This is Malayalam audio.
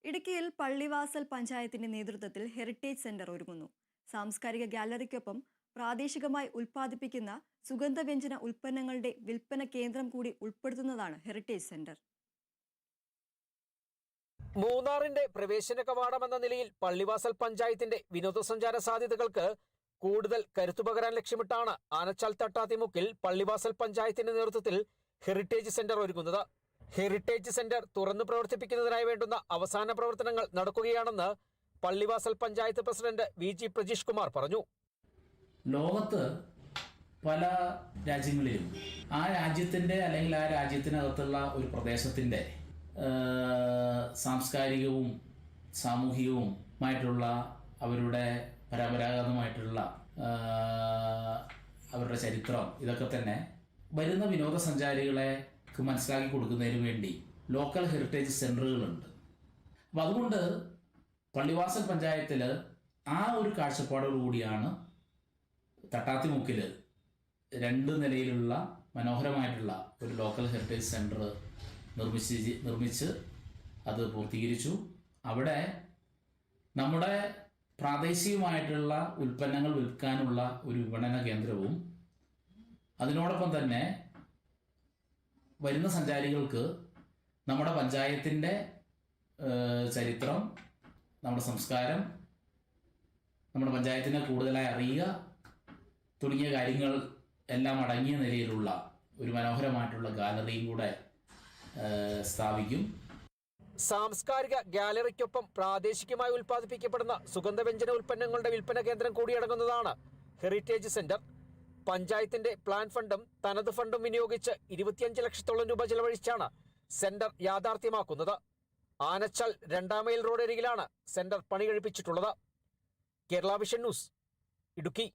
ഇടുക്കിയിൽ പള്ളിവാസൽ പഞ്ചായത്തിന്റെ നേതൃത്വത്തിൽ ഹെറിറ്റേജ് സെന്റർ ഒരുങ്ങുന്നു. സാംസ്കാരിക ഗാലറിക്കൊപ്പം പ്രാദേശികമായി ഉൽപ്പാദിപ്പിക്കുന്ന സുഗന്ധവ്യഞ്ജന ഉൽപ്പന്നങ്ങളുടെ വിൽപ്പന കേന്ദ്രം കൂടി ഉൾപ്പെടുത്തുന്നതാണ് ഹെറിറ്റേജ് സെന്റർ. മൂന്നാറിന്റെ പ്രവേശന കവാടമെന്ന നിലയിൽ പള്ളിവാസൽ പഞ്ചായത്തിന്റെ വിനോദസഞ്ചാര സാധ്യതകൾക്ക് കൂടുതൽ കരുത്തുപകരാൻ ലക്ഷ്യമിട്ടാണ് ആനച്ചാൽ തട്ടാത്തിമുക്കിൽ പള്ളിവാസൽ പഞ്ചായത്തിന്റെ നേതൃത്വത്തിൽ ഹെറിറ്റേജ് സെന്റർ ഒരുങ്ങുന്നത്. ഹെറിറ്റേജ് സെന്റർ തുറന്നു പ്രവർത്തിപ്പിക്കുന്നതിനായി വേണ്ടുന്ന അവസാന പ്രവർത്തനങ്ങൾ നടക്കുകയാണെന്ന് പള്ളിവാസൽ പഞ്ചായത്ത് പ്രസിഡന്റ് VG പ്രജീഷ് കുമാർ പറഞ്ഞു. ലോകത്ത് പല രാജ്യങ്ങളിലും ആ രാജ്യത്തിൻ്റെ അല്ലെങ്കിൽ ആ രാജ്യത്തിനകത്തുള്ള ഒരു പ്രദേശത്തിൻ്റെ സാംസ്കാരികവും സാമൂഹികവുമായിട്ടുള്ള അവരുടെ പരമ്പരാഗതമായിട്ടുള്ള അവരുടെ ചരിത്രം ഇതൊക്കെ തന്നെ വരുന്ന വിനോദസഞ്ചാരികളെ മനസ്സിലാക്കി കൊടുക്കുന്നതിന് വേണ്ടി ലോക്കൽ ഹെറിറ്റേജ് സെൻ്ററുകളുണ്ട്. അപ്പം അതുകൊണ്ട് പള്ളിവാസൽ പഞ്ചായത്തിൽ ആ ഒരു കാഴ്ചപ്പാടോടുകൂടിയാണ് തട്ടാത്തിമുക്കിൽ 2 നിലയിലുള്ള മനോഹരമായിട്ടുള്ള ഒരു ലോക്കൽ ഹെറിറ്റേജ് സെൻറ്റർ നിർമ്മിച്ച് അത് പൂർത്തീകരിച്ചു. അവിടെ നമ്മുടെ പ്രാദേശികമായിട്ടുള്ള ഉൽപ്പന്നങ്ങൾ വിൽക്കാനുള്ള ഒരു വിപണന കേന്ദ്രവും അതിനോടൊപ്പം തന്നെ വരുന്ന സഞ്ചാരികൾക്ക് നമ്മുടെ പഞ്ചായത്തിൻ്റെ ചരിത്രം, നമ്മുടെ സംസ്കാരം, നമ്മുടെ പഞ്ചായത്തിനെ കൂടുതലായി അറിയുക തുടങ്ങിയ കാര്യങ്ങൾ എല്ലാം അടങ്ങിയ നിലയിലുള്ള ഒരു മനോഹരമായിട്ടുള്ള ഗാലറിയും കൂടെ സ്ഥാപിക്കും. സാംസ്കാരിക ഗാലറിക്കൊപ്പം പ്രാദേശികമായി ഉൽപ്പാദിപ്പിക്കപ്പെടുന്ന സുഗന്ധവ്യഞ്ജന ഉൽപ്പന്നങ്ങളുടെ വിൽപ്പന കേന്ദ്രം കൂടിയടങ്ങുന്നതാണ് ഹെറിറ്റേജ് സെന്റർ. പഞ്ചായത്തിന്റെ പ്ലാൻ ഫണ്ടും തനത് ഫണ്ടും വിനിയോഗിച്ച് 25 ലക്ഷത്തോളം രൂപ ചെലവഴിച്ചാണ് സെന്റർ യാഥാർത്ഥ്യമാക്കുന്നത്. ആനച്ചാൽ 2 മൈൽ റോഡ് അരികിലാണ് സെന്റർ പണി കഴിപ്പിച്ചിട്ടുള്ളത്. Kerala vision news, Idukki.